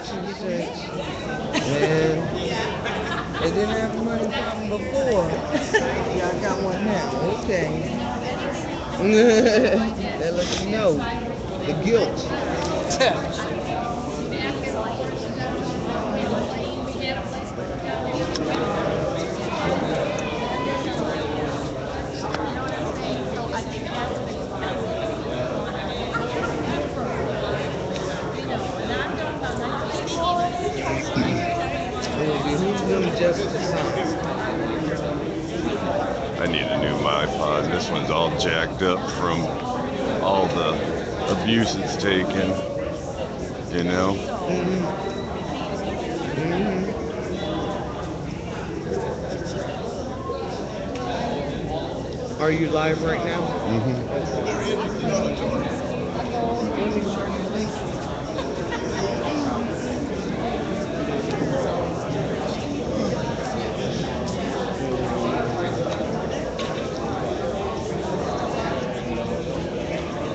2 cents. Man, they didn't have a money problem before. Yeah, I got one now. Okay. That lets you know the guilt. It will behoove them just to sign. I need a new iPod. This one's all jacked up from all the abuse it's taken, you know? Mm-hmm. Mm-hmm. Are you live right now? Mm-hmm. Okay. Let me turn the link.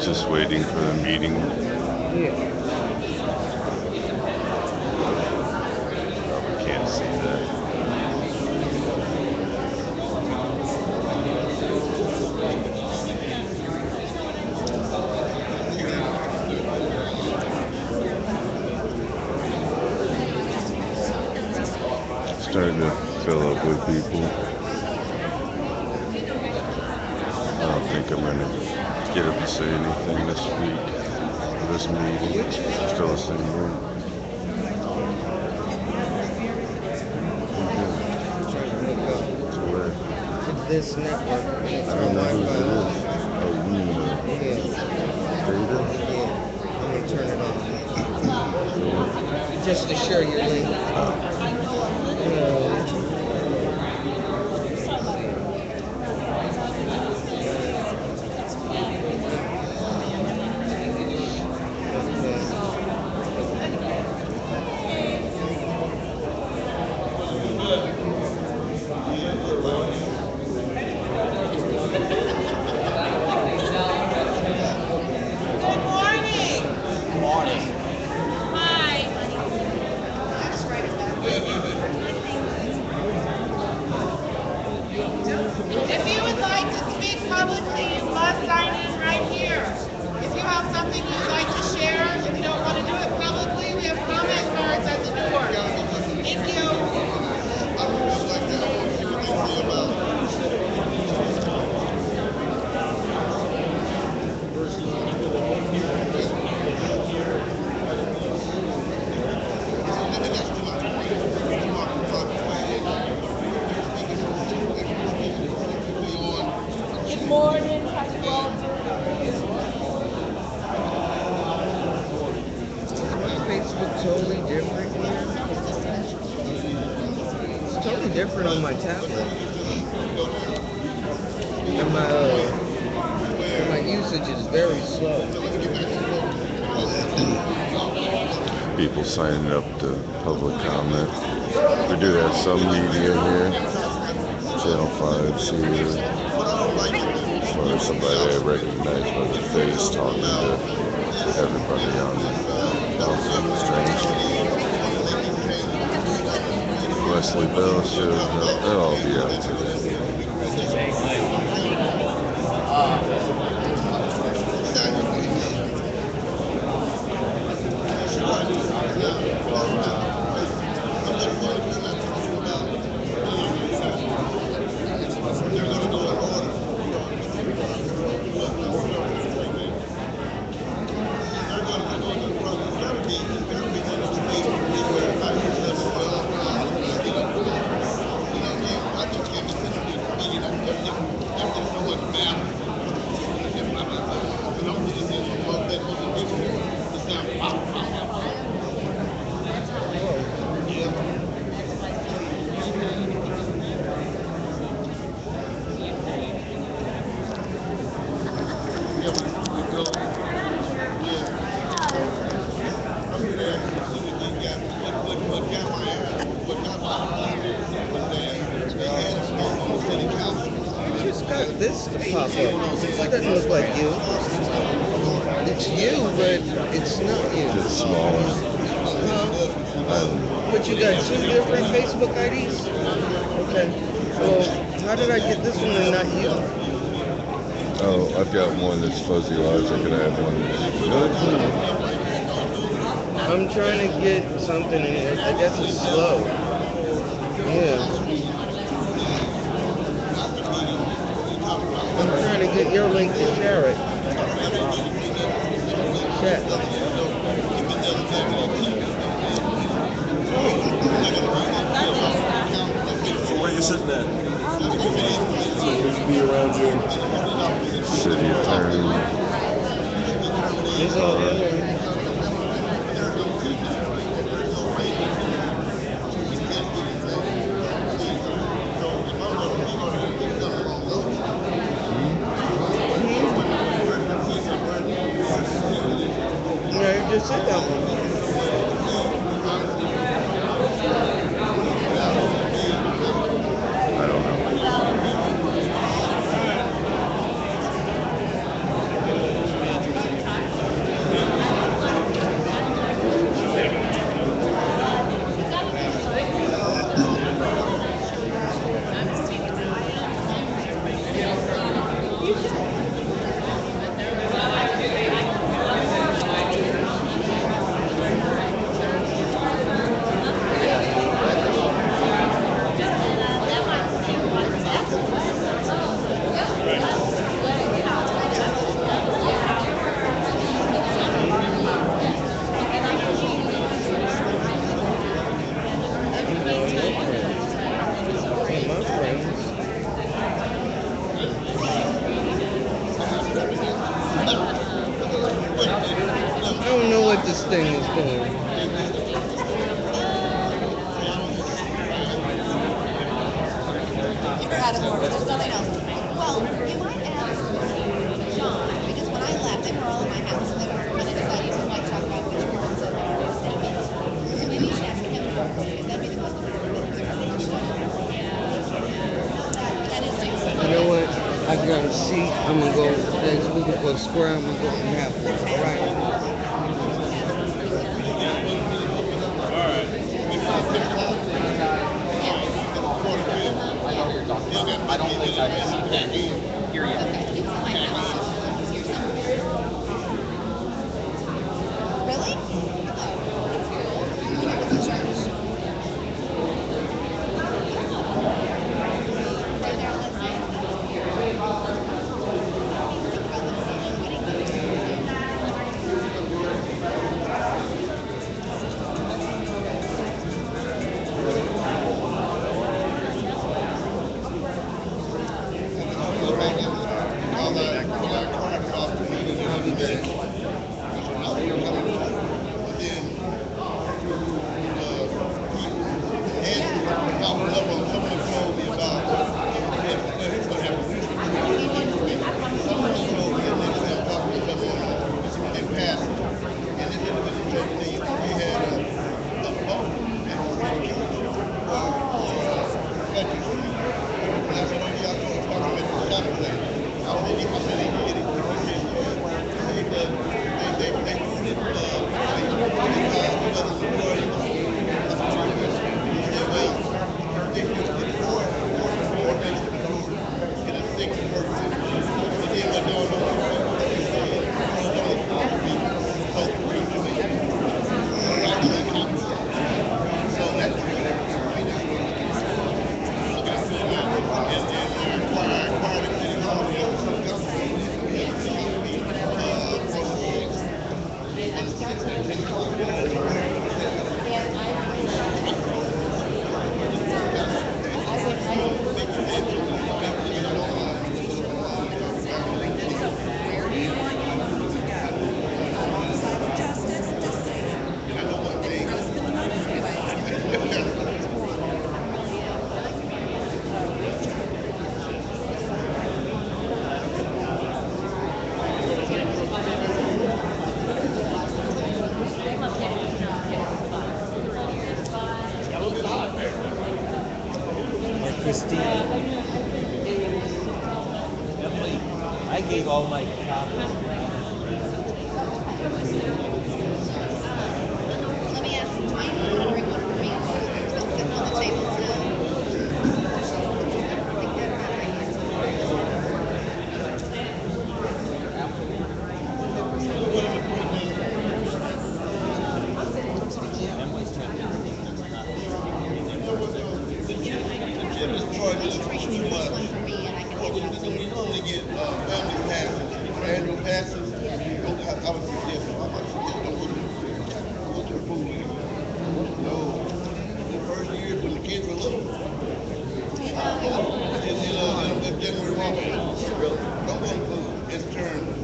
Just waiting for the meeting. Yeah. Probably can't see that. Starting to fill up with people. I don't think I'm gonna get up to say anything this week for this meeting. Which is Still the same room. I'm good. trying to hook up To where? to this network. I'm gonna I turn don't know whose Wi-Fi it is. off. Oh, you mean Yeah. the data? Yeah. I'm gonna turn it off For what? just to share your link. Oh, Let's see. Okay. Good morning. Hi. If you would like to speak publicly, you must sign in right here. If you have something you'd like to share, if you don't want to do it publicly, we have comment cards at the door. Thank you. Good morning, Pastor Walter. Is my Facebook totally different here? It's totally different on my tablet. And my usage is very slow. people signing up to public comment. We do have some media here. Channel 5's here. As far as somebody I recognize by the face talking to everybody on the council. Strange. Wesley Bell shows up. They'll all be out today. You just got this to pop up. That doesn't look like you. It's you, but it's not you. It's smaller. Huh? But you got two different Facebook IDs? Okay. Well, how did I get this one and not you? Oh, I've got one that's fuzzy lives. I could add one that's I'm trying to get something in it. I guess it's slow. Yeah. I'm trying to get your link to share it. Chat. So where you sitting at? So we can be around you. city attorney. It's all the other one. Yeah, you just said that one. I don't know. My friends. I don't know what this thing is doing. Out of order. There's nothing else. Well, you might ask John, because when I left, they were all in my house, and they were kind of deciding who might talk about which words of our statements. So maybe you should ask him, because that'd be the most important. That is You know what? I got a seat. I'm gonna go next week for a square. I'm gonna go and have one. All right. I don't think I can hear you. okay. It's in my house. It's here somewhere. Really? Oh, that's cool. When I was in church. Right there, I'll be back. Christine. I gave all my copies. let me ask, do you need to bring one for me? me which one for me, and I can hand it out to We you. normally get family passes, annual passes. I would suggest, don't go to the movie. No, the first year when the kids were little, in January, don't go to the movie. It's terrible.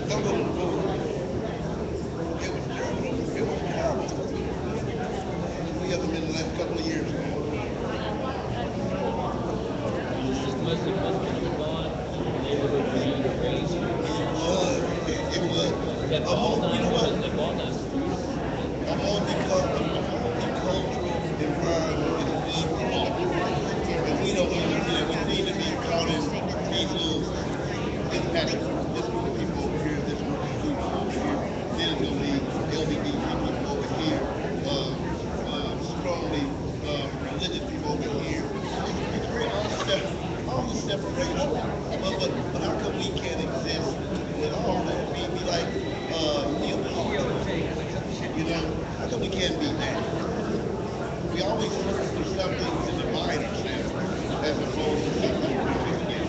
Don't go to the movie. It was terrible. It was terrible. We haven't been the last couple of years. It was. I'm on, you know what? I'm on because of the cultural environment is big. And we don't understand. We seem to be caught in these little, this pattern. This group of people over here, this group of students over here. Then it's going to be LGBTQ people over here. Strongly religious people over here. We create all this separation. But how come we can't exist with all that? Be like you know, how come we can't be that? We always look for something to divide ourselves as opposed to something to come together.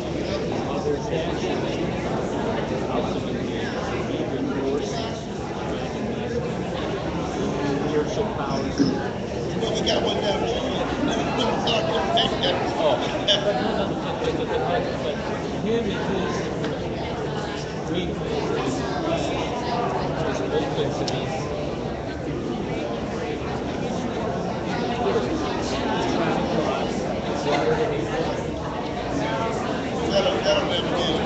You know, we got one down here.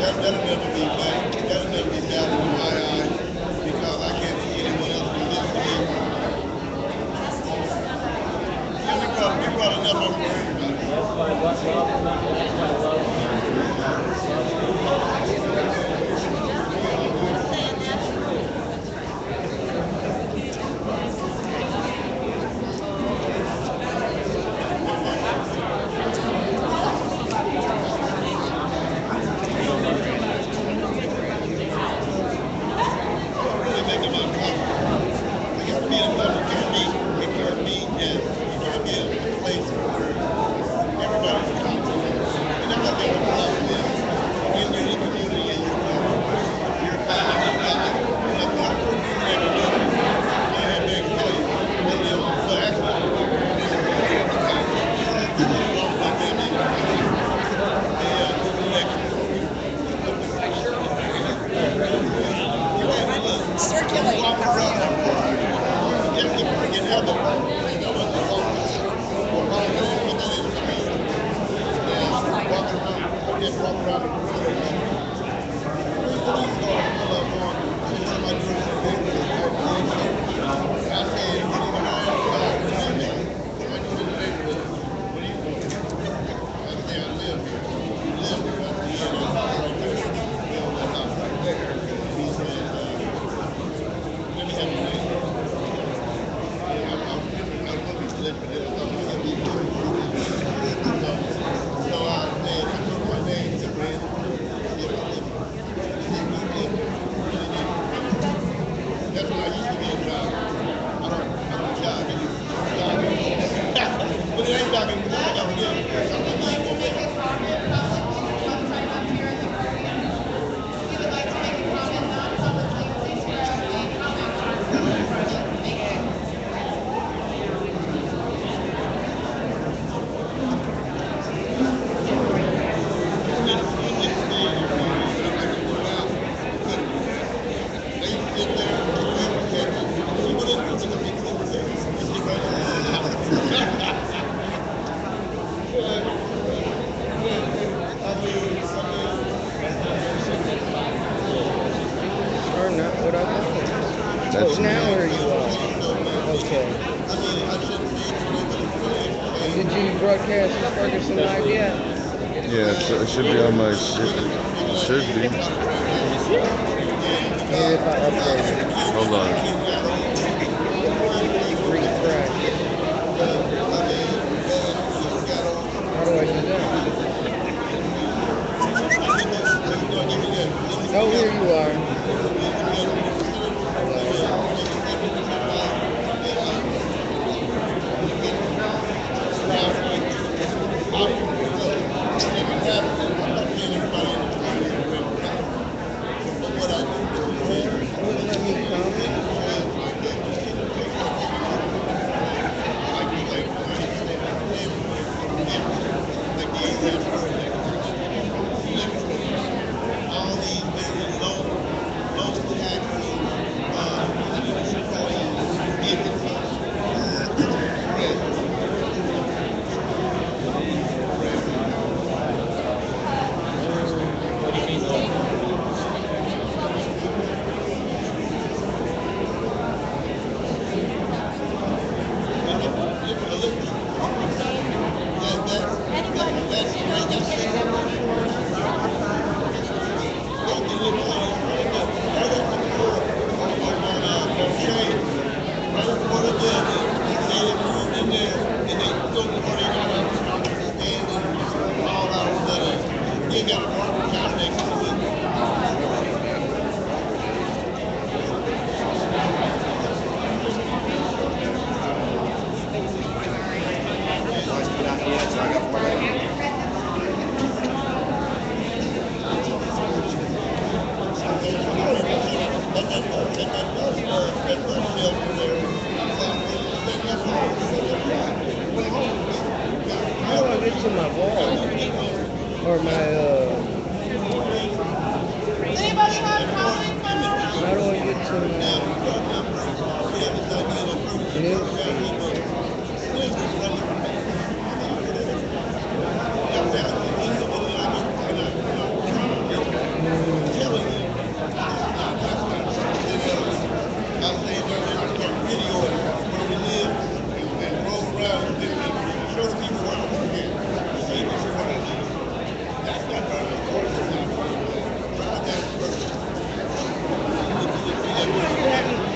That'll never be back. That'll never be valid in my eyes because I can't see anyone else do this to me. Yeah, we brought enough up for everybody. Oh, now where you are? Okay. Did you broadcast the Ferguson live yet? Yeah, it should be on my ship. It should be. Maybe if I update it. Hold on. Refresh. How do I do that? Oh, here you are. in there, and they go before they got up, and all out of that. They got a market down next to it. How do I get to my wall? Or my, Anybody have comment cards? how do I get to my news feed?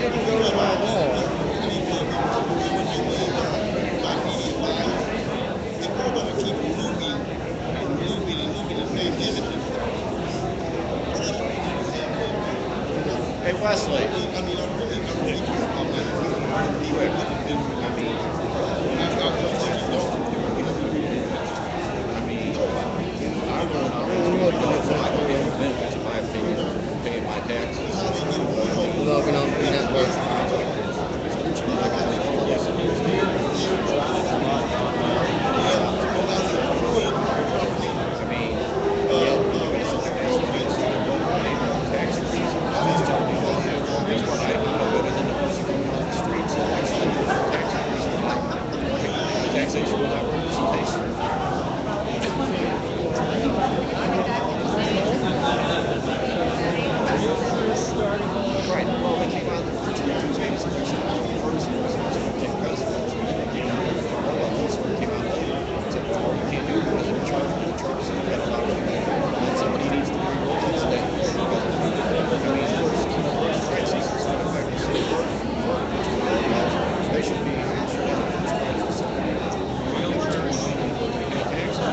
Didn't go to my wall. Hey, Wesley. Benefits, in my opinion, paying my taxes. Logging on the network. I mean, tax reasons. That's what I know better than the person going on the streets and actually taxation without representation. Right. Well, they came out for 2 years. Ferguson was supposed to take precedence. Came out later. Said, well, you can't do it because of the charges that you got allowed to do. And somebody needs to reward that state. I mean, taxes is not affecting the city. They should be answered in the first place. We don't pay taxes.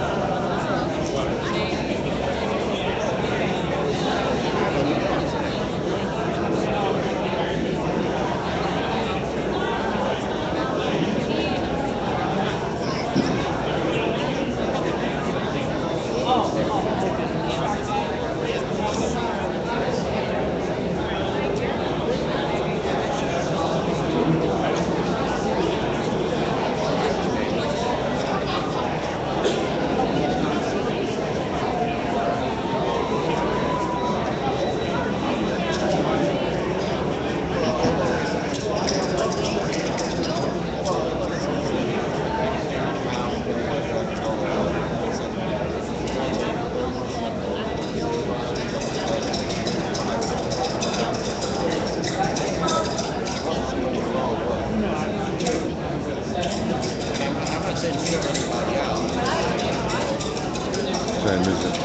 Time is it?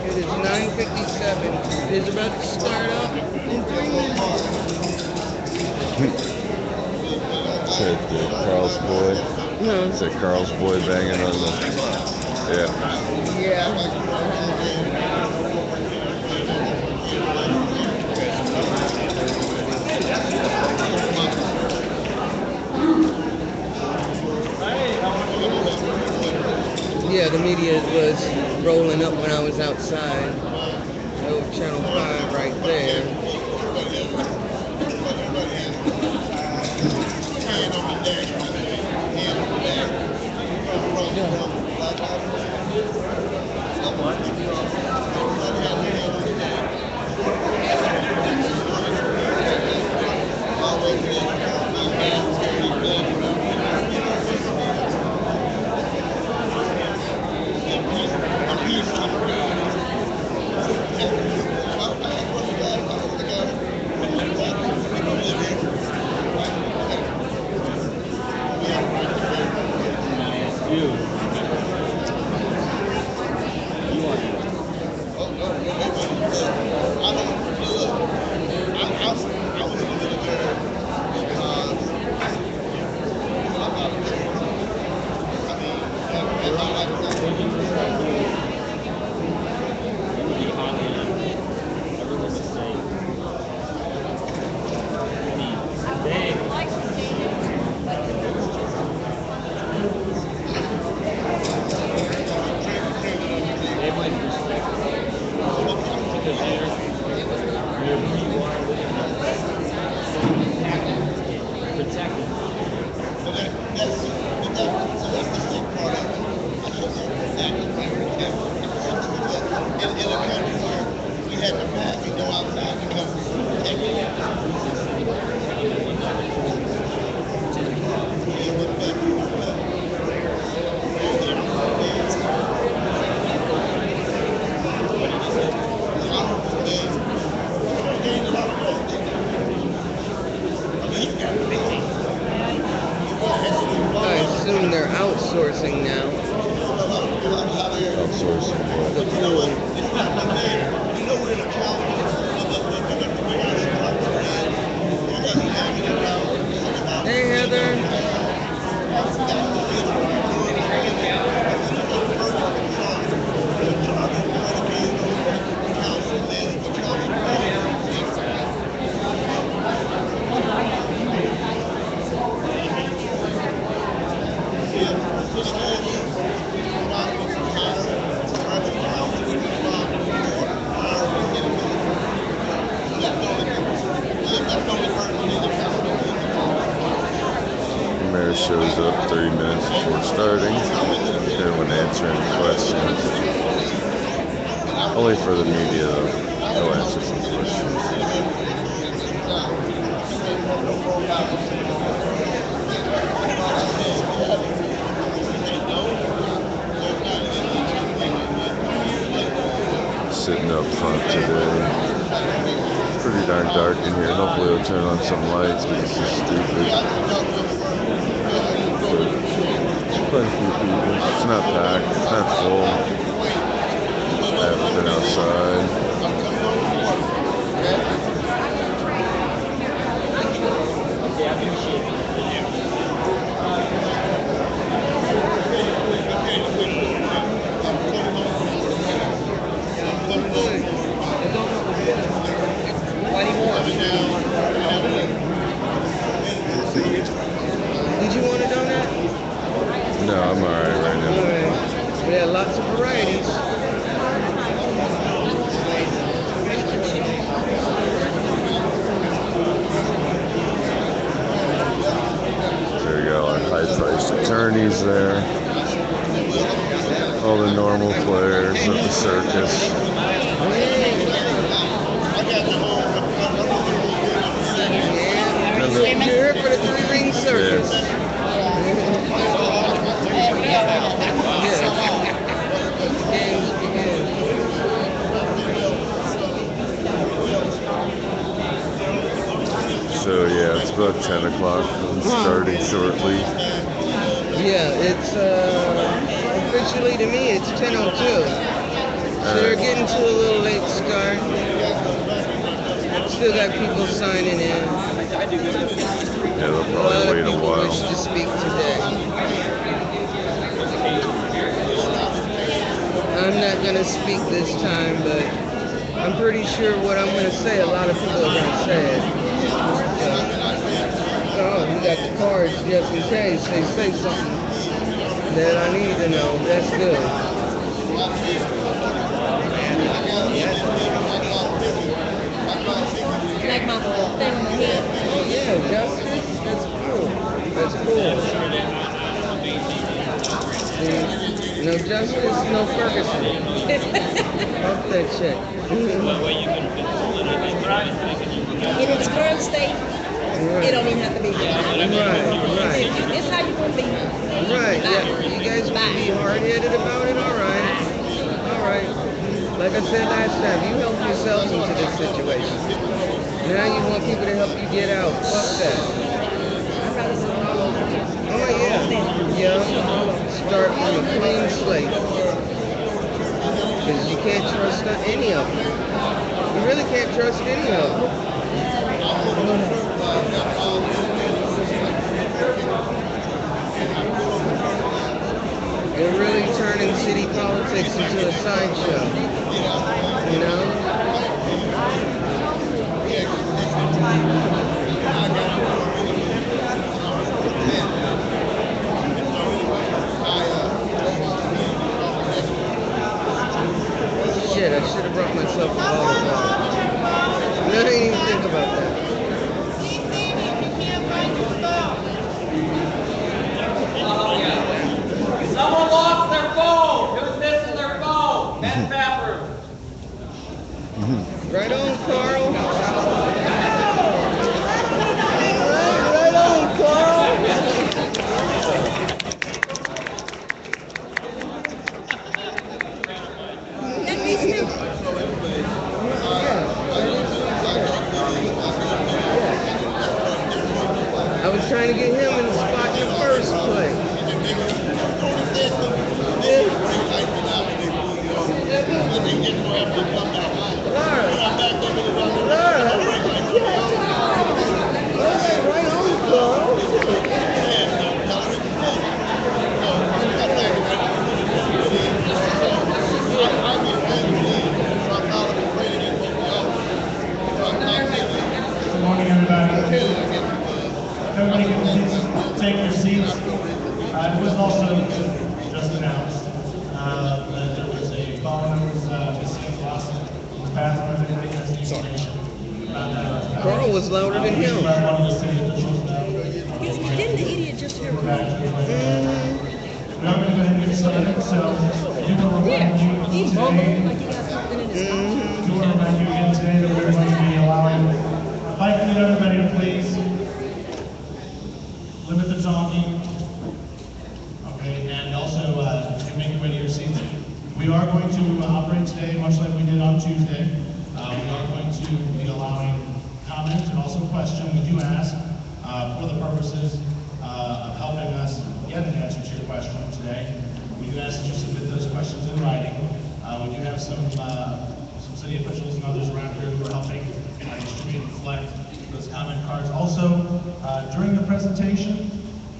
It is 9:57. It is about to start up in 3 minutes. Said Carl's boy. No. Said Carl's boy banging on the. Yeah. Yeah. Yeah, the media was rolling up when I was outside. Oh, Channel 5 right there. assume they're outsourcing now. Outsourcing what? The pool. Hey, Heather. The mayor shows up 30 minutes before starting. Then when answering questions, only for the media though, he'll answer some questions. Sitting up front today. It's pretty darn dark in here. Hopefully they'll turn on some lights because this is stupid. But quite a few people. It's not packed. It's not full. I haven't been outside. Did you want a donut? No, I'm alright right now. Alright. We had lots of varieties. So we got our high-priced attorneys there. All the normal players of the circus. You're here for the three-ring circus. So yeah, it's about 10 o'clock. I'm starting shortly. Yeah, it's officially to me it's 10:02. So you're getting to a little late start. Still got people signing in. Yeah, they'll A lot probably of wait a people while. wish to speak today. I'm not going to speak this time, but I'm pretty sure what I'm going to say, a lot of people are going to say it. So, oh, you got the cards just in case they say something that I need to know. That's good. Like my thing on my head. Oh yeah, justice. That's cool. That's cool. See, no justice, no Ferguson. Fuck that shit. In its current state, Right. it don't even have to be. Right. This how you gonna be. Right. Yeah. You guys want to be hard-headed about it? All right. All right. Like I said last time, you helped yourselves into this situation. Now you want people to help you get out. Fuck that. Oh yeah. Yeah. Start from a clean slate. Because you can't trust any of them. You really can't trust any of them. They're really turning city politics into a sideshow. You know? Shit, I should have brought myself a bottle of water. No, I didn't even think about that. Keep thinking if you can't find your phone. Someone lost their phone. Who's missing their phone? Men's bathroom. Right on, Carl. Right on, Carl. I was trying to get him in the spot in the first place. Right on, Carl. Good morning, everybody. Everybody can please take your seats. It was also just announced that there was a phone that was missing, lost in the bathroom. Everybody has the information about that. Carl was louder than him. Let one of the city officials know. Didn't the idiot just hear We're back to we are going to go ahead and get started, so I do want to remind you He's today. mumbled like he got something in his mouth. I do want to remind you again today that we're going to be allowing, I'd like to get everybody to please limit the talking, okay, and also make your way to your seats. We are going to operate today much like we did on Tuesday. We are going to be allowing comments and also questions. We do ask for the purposes of helping us get an answer to your question today. We do ask that you submit those questions in writing. We do have some city officials and others around here who are helping distribute and collect those comment cards. Also, during the presentation,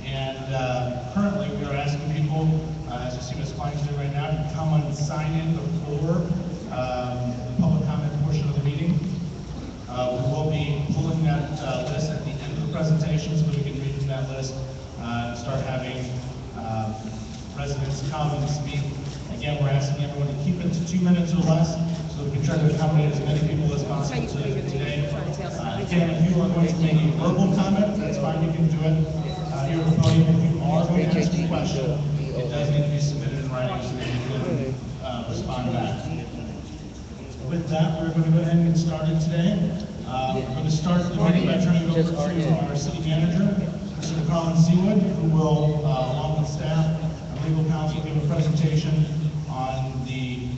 and currently we are asking people, as you see Ms. Klein's doing right now, to come and sign in before the public comment portion of the meeting. We will be pulling that list at the end of the presentation so that we can read from that list and start having residents come and speak. Again, we're asking everyone to keep it to 2 minutes or less so that we can try to accommodate as many people as possible today. Again, if you are going to make a verbal comment, that's fine, you can do it here at the podium. If you are going to ask a question, it does need to be submitted in writing so that you can respond back. With that, we're going to go ahead and get started today. We're going to start the meeting by turning it over to our city manager, Mr. Colin Seawood, who will, along with staff and legal counsel, give a presentation on the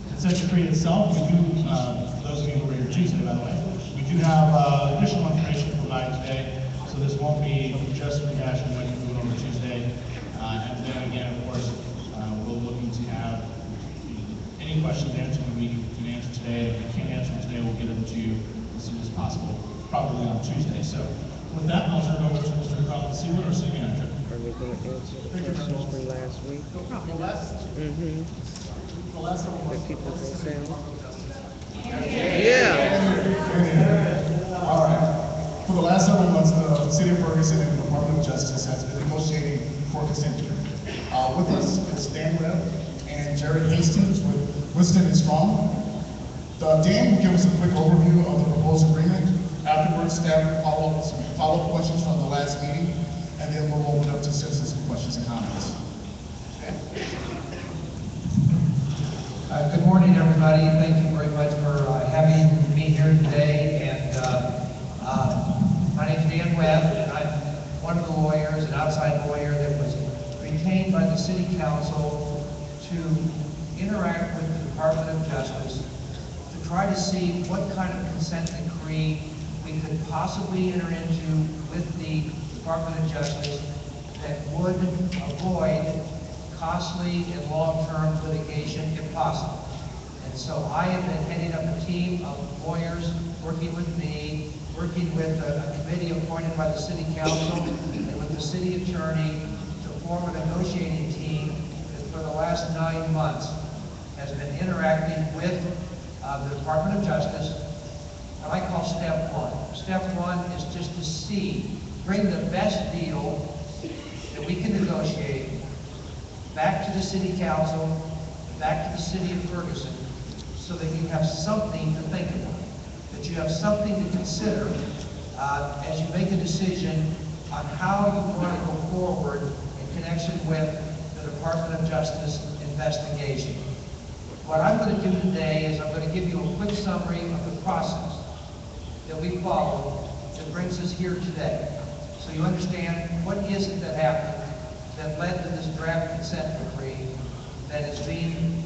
consent decree itself. We do, for those of you who were here Tuesday, by the way, we do have additional information to provide today, so this won't be just rehashing what you went over Tuesday. And then again, of course, we're looking to have any questions answered we can answer today. If we can't answer them today, we'll get them to you as soon as possible, probably on Tuesday. So with that, I'll turn it over to Mr. Colin Seawood, our city manager. Are we going to answer the questions from last week? That people can say. Yeah. All right. For the last several months, the City of Ferguson and the Department of Justice has been negotiating for consent decree. With us is Dan Webb and Jared Hastings with Winston and Strong. Dan will give us a quick overview of the proposed agreement. Afterwards, staff will follow-up questions from the last meeting, and then we'll open up to citizens' questions and comments. Good morning, everybody. Thank you very much for having me here today. And my name is Dan Webb, and I'm one of the lawyers, an outside lawyer that was retained by the City Council to interact with the Department of Justice to try to see what kind of consent decree we could possibly enter into with the Department of Justice that would avoid costly and long-term litigation if possible. And so I have been heading up a team of lawyers working with me, working with a committee appointed by the City Council and with the City Attorney to form a negotiating team that for the last 9 months has been interacting with the Department of Justice. What I call step one. Step one is just to see, bring the best deal that we can negotiate back to the City Council, back to the City of Ferguson, so that you have something to think about, that you have something to consider as you make a decision on how you want to go forward in connection with the Department of Justice investigation. What I'm going to do today is I'm going to give you a quick summary of the process that we followed that brings us here today. So you understand what is it that happened that led to this draft consent decree that has been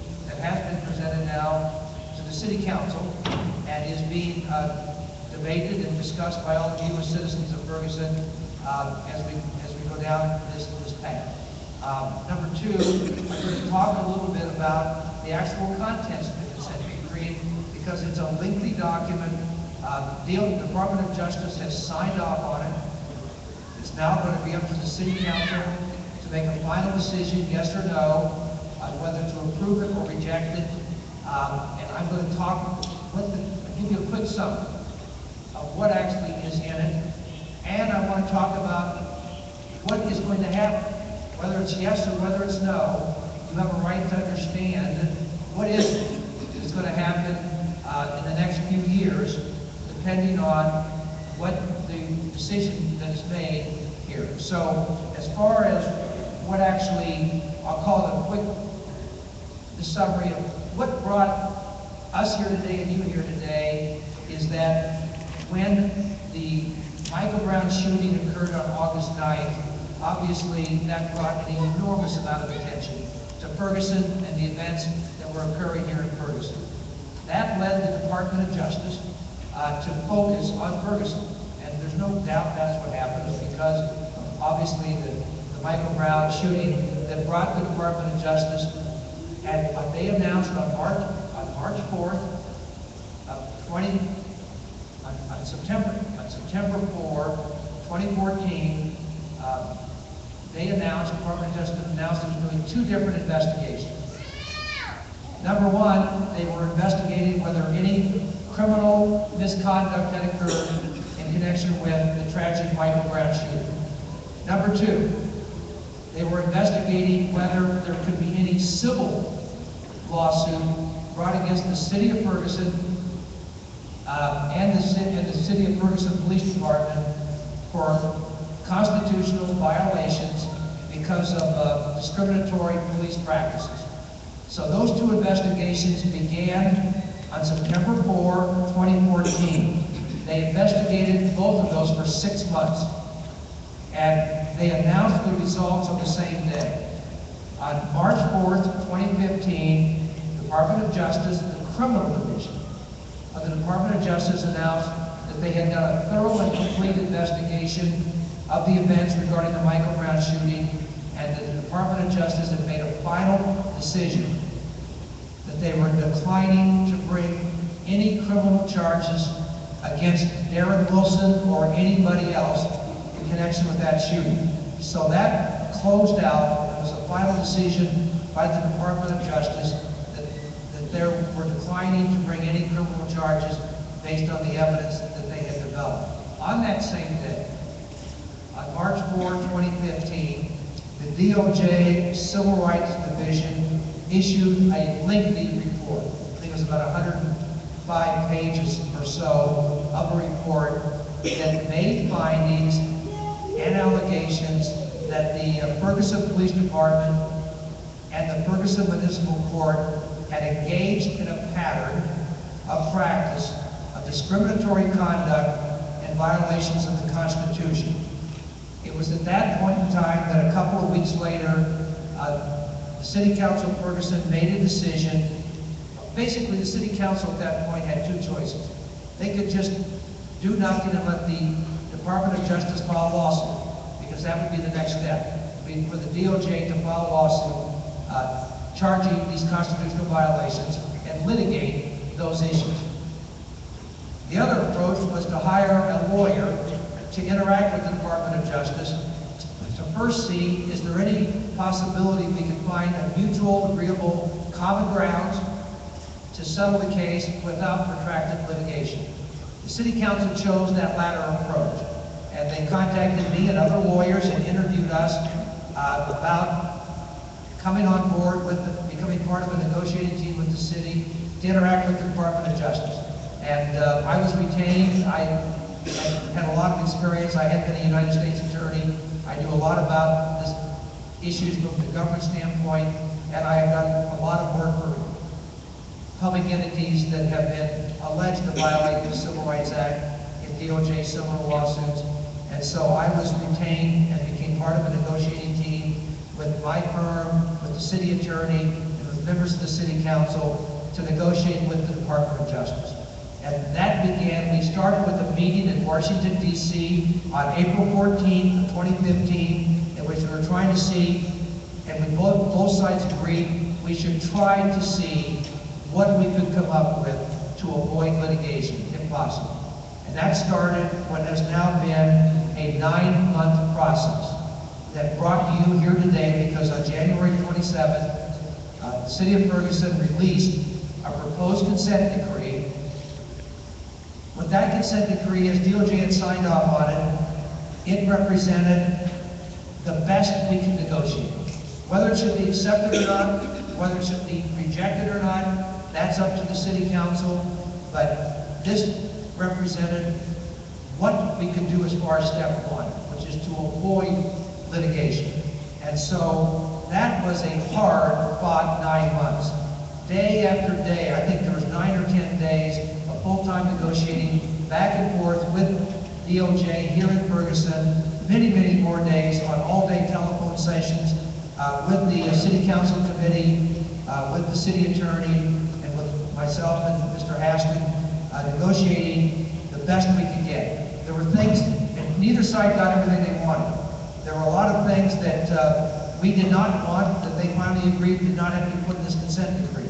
presented now to the City Council and is being debated and discussed by all of you as citizens of Ferguson as we go down this path. Number two, I'm going to talk a little bit about the actual contents of the screen because it's a lengthy document. The Department of Justice has signed off on it. It's now going to be up to the City Council to make a final decision, yes or no, on whether to approve it or reject it. And I'm going to give you a quick summary of what actually is in it. And I want to talk about what is going to happen. Whether it's yes or whether it's no, you have a right to understand what is going to happen in the next few years, depending on what the decision that is made here. So as far as what actually, I'll call it a quick summary of what brought us here today and you here today is that when the Michael Brown shooting occurred on August 9th, obviously that brought an enormous amount of attention to Ferguson and the events that were occurring here in Ferguson. That led the Department of Justice to focus on Ferguson. And there's no doubt that's what happened, is because obviously the Michael Brown shooting that brought the Department of Justice, and they announced on March 4th of on September 4, 2014, they announced, the Department of Justice announced it was doing 2 different investigations. Number one, they were investigating whether any criminal misconduct had occurred in connection with the tragic Michael Brown shooting. Number 2, they were investigating whether there could be any civil lawsuit brought against the City of Ferguson and the City of Ferguson Police Department for constitutional violations because of discriminatory police practices. So those 2 investigations began on September 4, 2014. They investigated both of those for 6 months, and they announced the results on the same day. On March 4th, 2015, the Department of Justice, the Criminal Division of the Department of Justice announced that they had done a thorough and complete investigation of the events regarding the Michael Brown shooting, and that the Department of Justice had made a final decision that they were declining to bring any criminal charges against Darren Wilson or anybody else in connection with that shooting. So that closed out. It was a final decision by the Department of Justice that they were declining to bring any criminal charges based on the evidence that they had developed. On that same day, on March 4, 2015, the DOJ Civil Rights Division issued a lengthy report. I think it was about 105 pages or so of a report that made findings and allegations that the Ferguson Police Department and the Ferguson Municipal Court had engaged in a pattern of practice of discriminatory conduct and violations of the Constitution. It was at that point in time that a couple of weeks later, the City Council of Ferguson made a decision. Basically, the City Council at that point had 2 choices. They could just do nothing and let the Department of Justice file a lawsuit, because that would be the next step, for the DOJ to file a lawsuit charging these constitutional violations and litigate those issues. The other approach was to hire a lawyer to interact with the Department of Justice to first see, is there any possibility we can find a mutual, agreeable, common grounds to settle the case without protracted litigation. The City Council chose that latter approach, and they contacted me and other lawyers and interviewed us about coming on board with becoming part of a negotiating team with the city to interact with the Department of Justice. And I was retained. I had a lot of experience. I had been a United States attorney. I knew a lot about this issues from the government standpoint, and I have done a lot of work for public entities that have been alleged to violate the Civil Rights Act in DOJ similar lawsuits. And so I was retained and became part of a negotiating team with my firm, with the city attorney, and with members of the City Council to negotiate with the Department of Justice. And that began, we started with a meeting in Washington, D.C. on April 14th, 2015, in which we were trying to see, and we both sides agreed, we should try to see what we could come up with to avoid litigation, if possible. And that started what has now been a 9-month process that brought you here today because on January 27th, the City of Ferguson released a proposed consent decree. With that consent decree, as DOJ had signed off on it, it represented the best we can negotiate. Whether it should be accepted or not, whether it should be rejected or not, that's up to the City Council, but this represented what we could do as far as step one, which is to avoid litigation. And so that was a hard-fought 9 months. Day after day, I think there was 9 or 10 days of full-time negotiating back and forth with DOJ here in Ferguson, many, many more days on all-day telephone sessions with the City Council Committee, with the City Attorney, and with myself and Mr. Haston, negotiating the best we could get. There were things, and neither side got everything they wanted. There were a lot of things that we did not want, that they finally agreed did not have to be put in this consent decree.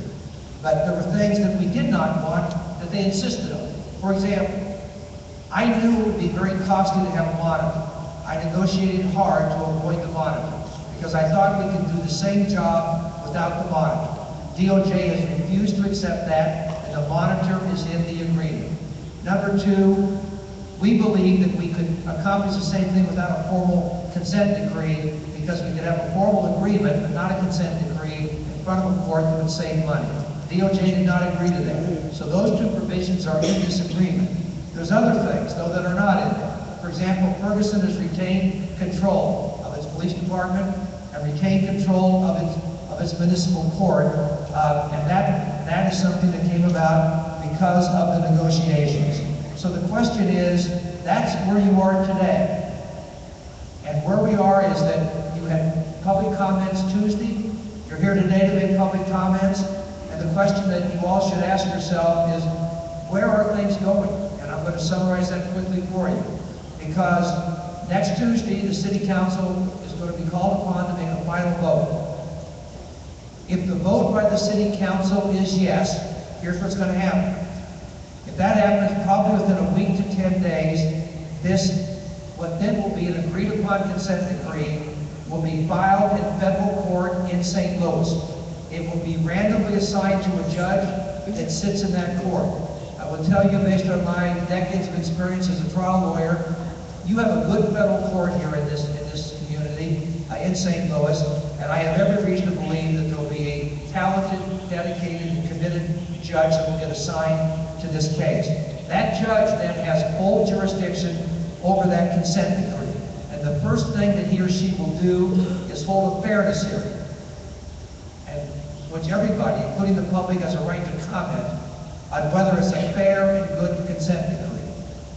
But there were things that we did not want that they insisted on. For example, I knew it would be very costly to have a monitor. I negotiated hard to avoid the monitor because I thought we could do the same job without the monitor. DOJ has refused to accept that, and the monitor is in the agreement. Number two, we believe that we could accomplish the same thing without a formal consent decree because we could have a formal agreement but not a consent decree in front of a court that would save money. DOJ did not agree to that. So those two provisions are in this agreement. There's other things, though, that are not in there. For example, Ferguson has retained control of its police department and retained control of its municipal court, and that is something that came about because of the negotiations. So the question is, that's where you are today. And where we are is that you had public comments Tuesday, you're here today to make public comments, and the question that you all should ask yourself is, where are things going? And I'm going to summarize that quickly for you. Because next Tuesday, the City Council is going to be called upon to make a final vote. If the vote by the City Council is yes, here's what's going to happen. If that happens, probably within a week to 10 days, what then will be an agreed upon consent decree will be filed in federal court in St. Louis. It will be randomly assigned to a judge that sits in that court. I will tell you, based on my decades of experience as a trial lawyer, you have a good federal court here in this community, in St. Louis, and I have every reason to believe that there will be a talented, dedicated, and committed judge that will get assigned to this case. That judge then has full jurisdiction over that consent decree. And the first thing that he or she will do is hold a fairness hearing, and which everybody, including the public, has a right to comment on whether it's a fair and good consent decree.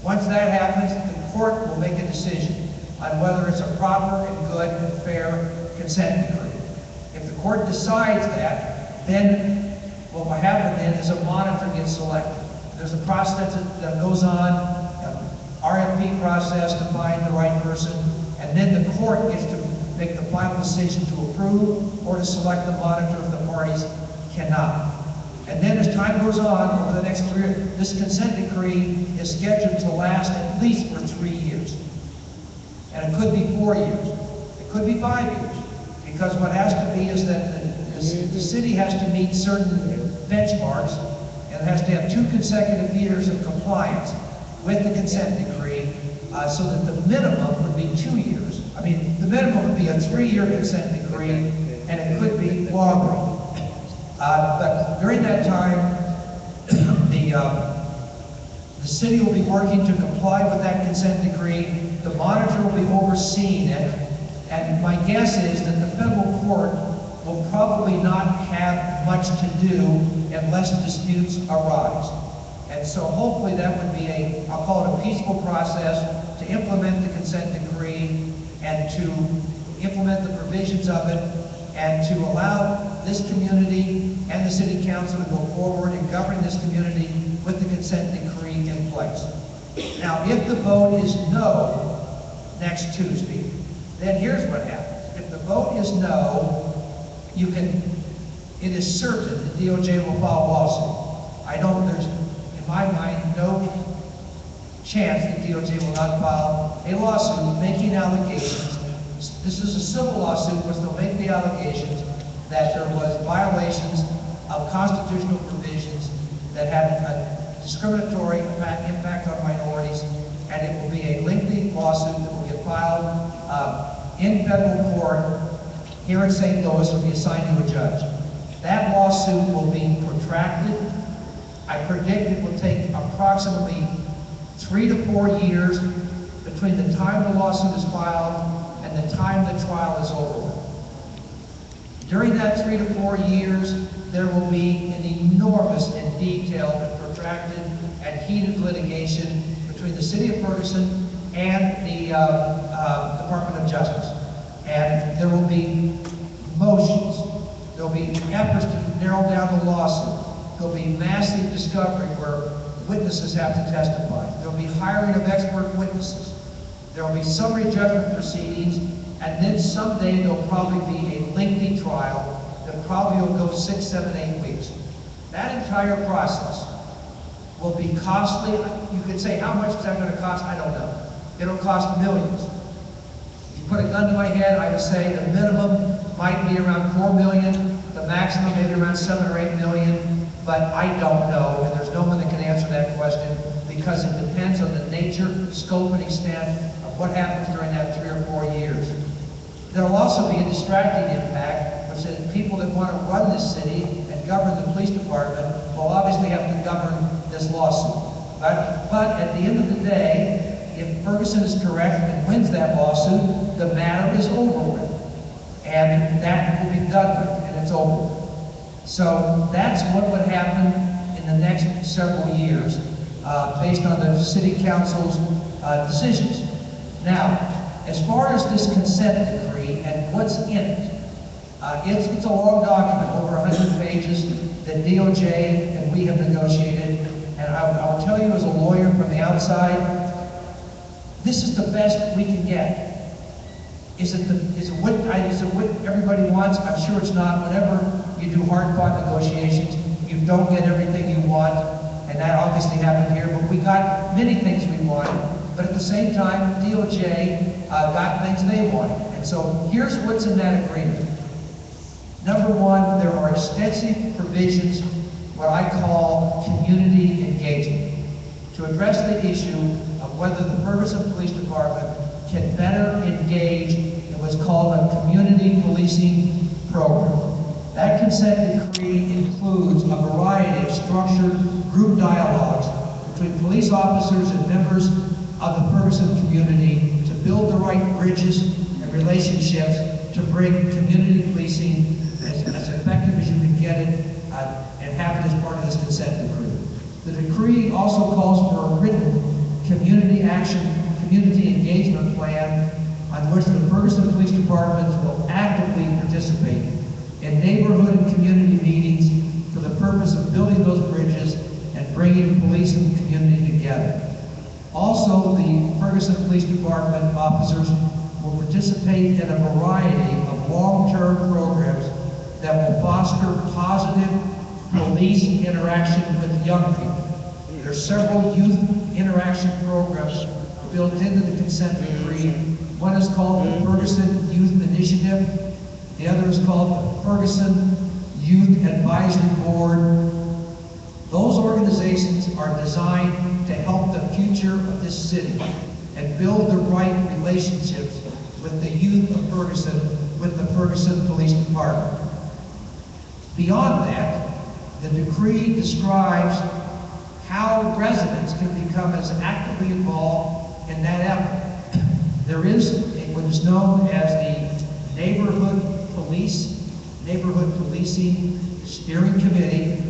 Once that happens, the court will make a decision on whether it's a proper and good and fair consent decree. If the court decides that, then what will happen then is a monitor gets selected. There's a process that goes on, an RFP process to find the right person, and then the court gets to make the final decision to approve or to select the monitor if the parties cannot. And then as time goes on, over the next 3 years, this consent decree is scheduled to last at least for 3 years. And it could be 4 years. It could be 5 years. Because what has to be is that the city has to meet certain benchmarks and has to have 2 consecutive years of compliance with the consent decree so that the minimum would be 2 years. I mean, the minimum would be a 3-year consent decree, and it could be longer. But during that time, the city will be working to comply with that consent decree. The monitor will be overseeing it. And my guess is that the federal court will probably not have much to do unless disputes arise. And so hopefully that would be I'll call it a peaceful process to implement the consent decree and to implement the provisions of it and to allow this community and the City Council to go forward and govern this community with the consent decree in place. Now, if the vote is no next Tuesday, then here's what happens. If the vote is no, you can it is certain the DOJ will file a lawsuit. There's, in my mind, no chance that DOJ will not file a lawsuit making allegations. This is a civil lawsuit, which they'll make the allegations that there was violations of constitutional provisions that had a discriminatory impact on minorities, and it will be a lengthy lawsuit that will get filed in federal court here in St. Louis, will be assigned to a judge. That lawsuit will be protracted. I predict it will take approximately 3 to 4 years between the time the lawsuit is filed and the time the trial is over. During that 3 to 4 years, there will be an enormous and detailed and protracted and heated litigation between the City of Ferguson and the Department of Justice. And there will be motions. There will be efforts to narrow down the lawsuit. There will be massive discovery where witnesses have to testify. There will be hiring of expert witnesses. There will be summary judgment proceedings, and then someday there will probably be a lengthy trial that probably will go 6, 7, 8 weeks. That entire process will be costly. You could say, how much is that going to cost? I don't know. It'll cost millions. If you put a gun to my head, I would say the minimum might be around $4 million, the maximum maybe around $7 or $8 million, but I don't know, and there's no one that can answer that question because it depends on the nature, scope, and extent of what happens during that 3 or 4 years. There will also be a distracting impact, which is people that want to run this city and govern the police department will obviously have to govern this lawsuit. But at the end of the day, if Ferguson is correct and wins that lawsuit, the matter is over with. And that will be done with, and it's over with. So that's what would happen in the next several years, based on the City Council's decisions. Now, as far as this consent decree and what's in it, it's a long document, over 100 pages, that DOJ and we have negotiated. And I will tell you as a lawyer from the outside, this is the best we can get. Is it what everybody wants? I'm sure it's not. Whenever you do hard-fought negotiations, you don't get everything you want, and that obviously happened here, but we got many things we wanted. But at the same time, DOJ got things they wanted. And so here's what's in that agreement. Number one, there are extensive provisions, what I call community engagement, to address the issue of whether the Ferguson Police Department can better engage in what's called a community policing program. That consent decree includes a variety of structured group dialogues between police officers and members of the Ferguson community to build the right bridges and relationships to bring community policing as effective as you can get it and have it as part of this consent decree. The decree also calls for a written community engagement plan on which the Ferguson Police Department will actively participate in neighborhood and community meetings for the purpose of building those bridges and bringing police and community together. Also, the Ferguson Police Department officers will participate in a variety of long-term programs that will foster positive police interaction with young people. There are several youth interaction programs built into the consent decree. One is called the Ferguson Youth Initiative. The other is called the Ferguson Youth Advisory Board. Those organizations are designed to help the future of this city and build the right relationships with the youth of Ferguson, with the Ferguson Police Department. Beyond that, the decree describes how residents can become as actively involved in that effort. There is what is known as the Neighborhood Policing Steering Committee,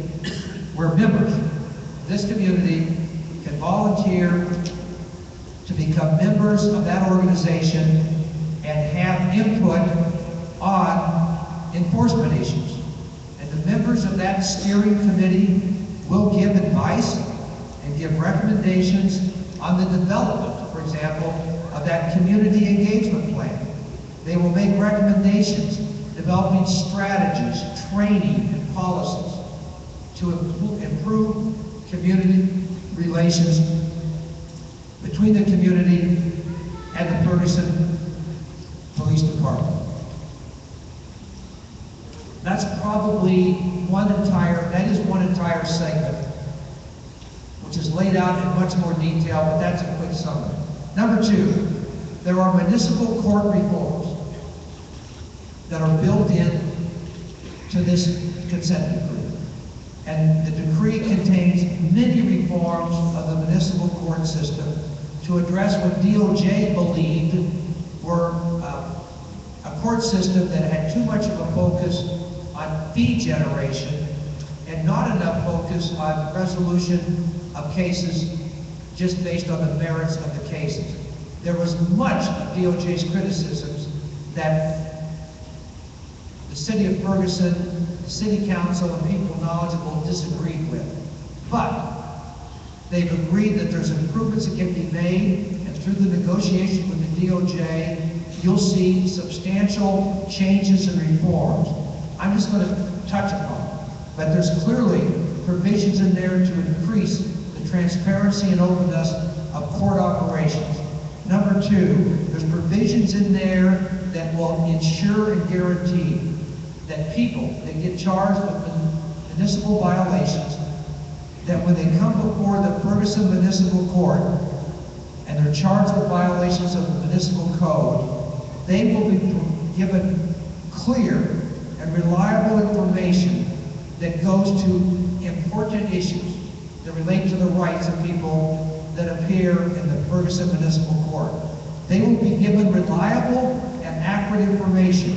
where members of this community can volunteer to become members of that organization and have input on enforcement issues. And the members of that steering committee will give advice and give recommendations on the development, for example, of that community engagement plan. They will make recommendations developing strategies, training, policies to improve community relations between the community and the Ferguson Police Department. That's probably that is one entire segment, which is laid out in much more detail, but that's a quick summary. Number two, there are municipal court reforms that are built in to this consent decree. And the decree contains many reforms of the municipal court system to address what DOJ believed were a court system that had too much of a focus on fee generation and not enough focus on resolution of cases just based on the merits of the cases. There was much of DOJ's criticisms that the city of Ferguson, the city council, and people knowledgeable disagreed with. But they've agreed that there's improvements that can be made, and through the negotiation with the DOJ, you'll see substantial changes and reforms. I'm just going to touch upon it, but there's clearly provisions in there to increase the transparency and openness of court operations. Number two, there's provisions in there that will ensure and guarantee that people that get charged with municipal violations, that when they come before the Ferguson Municipal Court and they're charged with violations of the municipal code, they will be given clear and reliable information that goes to important issues that relate to the rights of people that appear in the Ferguson Municipal Court. They will be given reliable and accurate information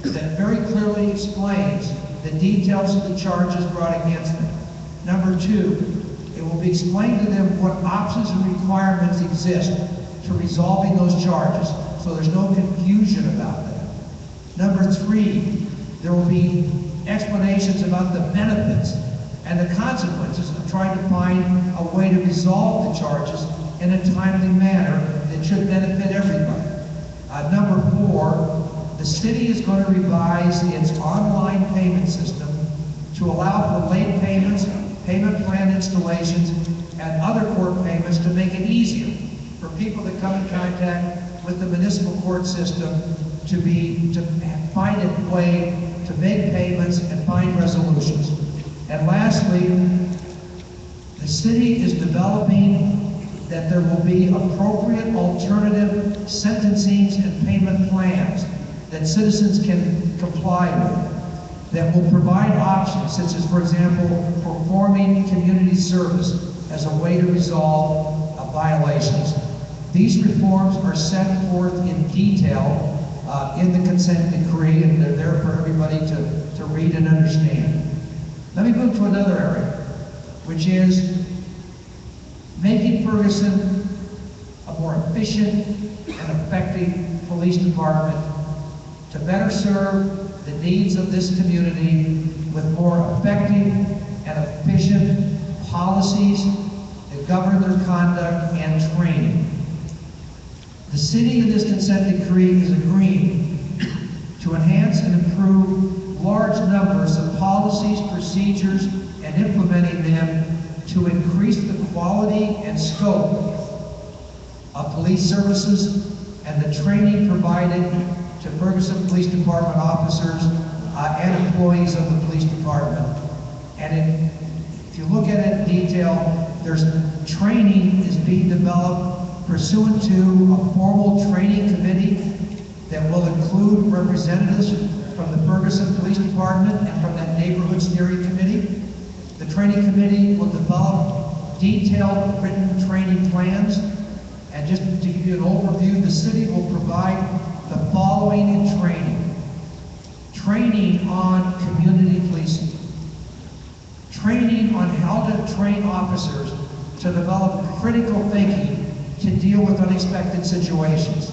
that very clearly explains the details of the charges brought against them. Number two, it will be explained to them what options and requirements exist to resolving those charges, so there's no confusion about that. Number three, there will be explanations about the benefits and the consequences of trying to find a way to resolve the charges in a timely manner that should benefit everybody. Number four, the city is going to revise its online payment system to allow for late payments, payment plan installations, and other court payments to make it easier for people that come in contact with the municipal court system to find a way to make payments and find resolutions. And lastly, the city is developing that there will be appropriate alternative sentencing and payment plans that citizens can comply with, that will provide options, such as, for example, performing community service as a way to resolve violations. These reforms are set forth in detail in the consent decree, and they're there for everybody to read and understand. Let me move to another area, which is making Ferguson a more efficient and effective police department to better serve the needs of this community with more effective and efficient policies that govern their conduct and training. The city in this consent decree is agreeing to enhance and improve large numbers of policies, procedures, and implementing them to increase the quality and scope of police services and the training provided to Ferguson Police Department officers and employees of the police department. And if you look at it in detail, there's training is being developed pursuant to a formal training committee that will include representatives from the Ferguson Police Department and from that neighborhood steering committee. The training committee will develop detailed written training plans. And just to give you an overview, the city will provide the following in training. Training on community policing. Training on how to train officers to develop critical thinking to deal with unexpected situations.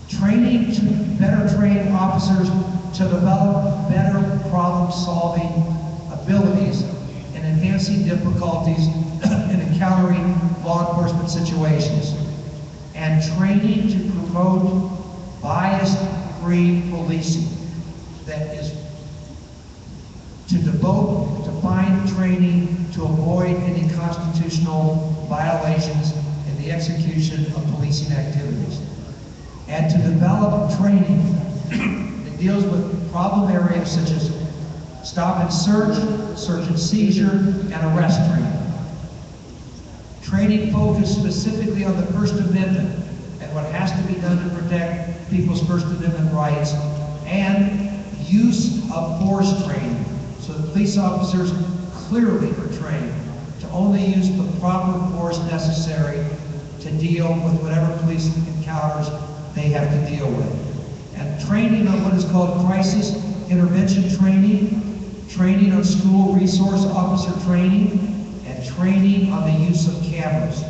Training to better train officers to develop better problem-solving abilities and enhancing difficulties in encountering law enforcement situations. And training to promote bias-free policing that is to devote defined training to avoid any constitutional violations in the execution of policing activities, and to develop training that deals with problem areas such as stop and search and seizure, and arrest training. Training focused specifically on the First Amendment and what has to be done to protect people's First Amendment rights, and use of force training, so that police officers clearly are trained to only use the proper force necessary to deal with whatever police encounters they have to deal with. And training on what is called crisis intervention training, training on school resource officer training, and training on the use of cameras,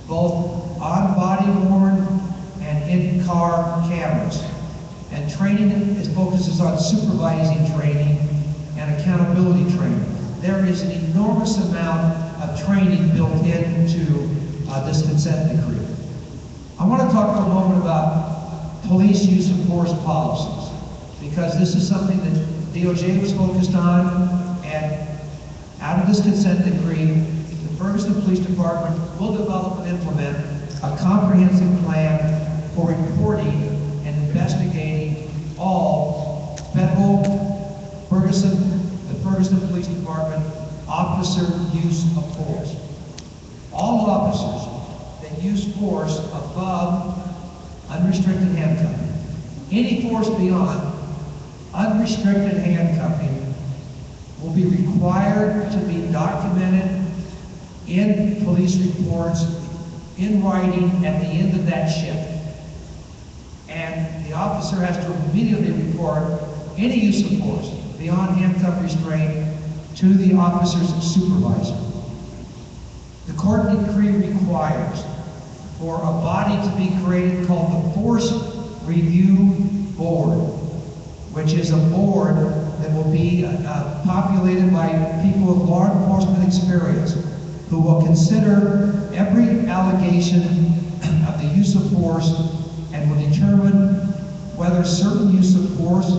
both on body worn and in-car cameras. And training focuses on supervising training and accountability training. There is an enormous amount of training built into this consent decree. I want to talk for a moment about police use of force policies, because this is something that DOJ was focused on, and out of this consent decree, the Ferguson Police Department will develop and implement a comprehensive plan for reporting and investigating all federal the Ferguson Police Department officer use of force. All officers that use force above unrestricted handcuffing, any force beyond unrestricted handcuffing, will be required to be documented in police reports in writing at the end of that shift. And the officer has to immediately report any use of force beyond handcuff restraint to the officer's supervisor. The court decree requires for a body to be created called the Force Review Board, which is a board that will be populated by people with law enforcement experience, who will consider every allegation of the use of force and will determine whether certain use of force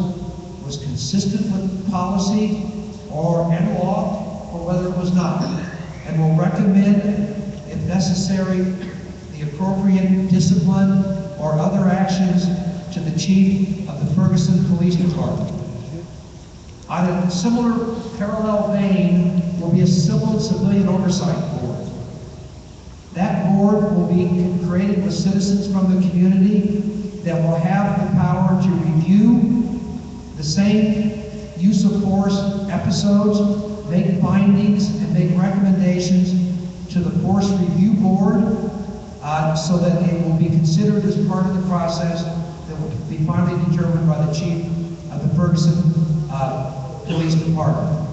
was consistent with policy and law, or whether it was not, and will recommend, if necessary, the appropriate discipline or other actions to the chief of the Ferguson Police Department. On a similar parallel vein will be a civil civilian oversight board. That board will be created with citizens from the community that will have the power to review the same use of force episodes, make findings, and make recommendations to the Force Review Board, so that it will be considered as part of the process that will be finally determined by the chief of the Ferguson Police Department.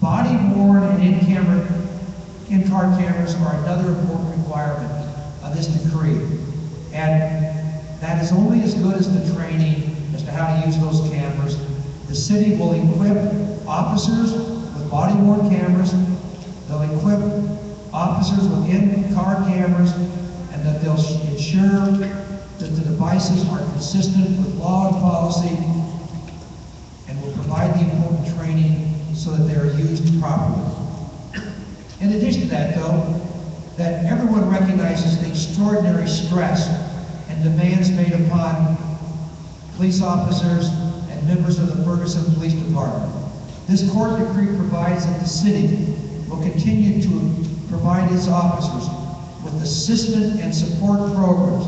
Body-worn and in-car cameras are another important requirement of this decree. And that is only as good as the training as to how to use those cameras. The city will equip officers with body-worn cameras. They'll equip officers with in-car cameras, and that they'll ensure that the devices are consistent with law and policy, and will provide the important training so that they are used properly. In addition to that, though, that everyone recognizes the extraordinary stress and demands made upon police officers and members of the Ferguson Police Department. This court decree provides that the city will continue to provide its officers with assistance and support programs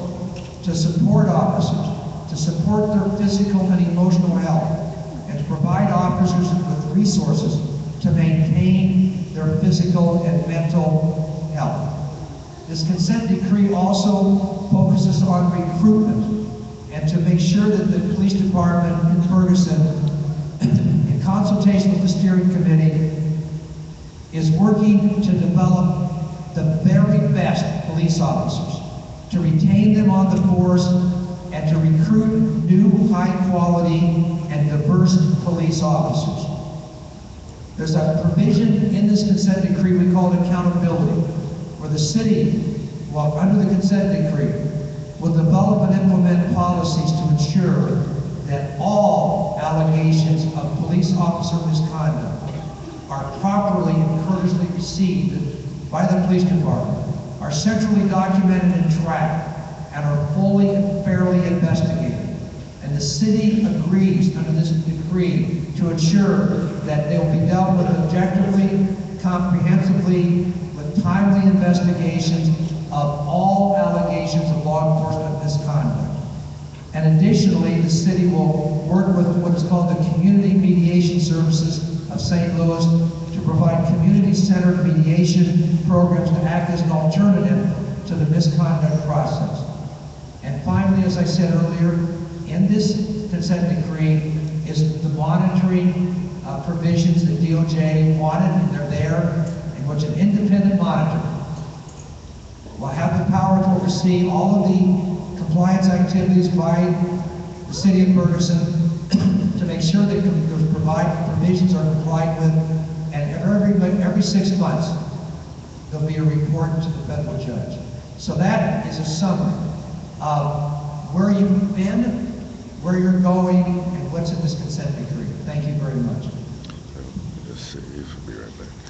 to support officers, to support their physical and emotional health, and to provide officers with resources to maintain their physical and mental health. This consent decree also focuses on recruitment, and to make sure that the police department in Ferguson, in consultation with the steering committee, is working to develop the very best police officers, to retain them on the force, and to recruit new high-quality and diverse police officers. There's a provision in this consent decree we call accountability, where the city, while under the consent decree, will develop and implement policies to ensure that all allegations of police officer misconduct are properly and courteously received by the police department, are centrally documented and tracked, and are fully and fairly investigated. And the city agrees under this decree to ensure that they will be dealt with objectively, comprehensively, with timely investigations of all allegations of law enforcement misconduct. And additionally, the city will work with what is called the Community Mediation Services of St. Louis to provide community-centered mediation programs to act as an alternative to the misconduct process. And finally, as I said earlier, in this consent decree is the monitoring provisions that DOJ wanted, and they're there, in which an independent monitor will have the power to oversee all of the compliance activities by the city of Ferguson to make sure that the provisions are complied with, and every 6 months there'll be a report to the federal judge. So that is a summary of where you've been, where you're going, and what's in this consent decree. Thank you very much. Let's see, this will be right back.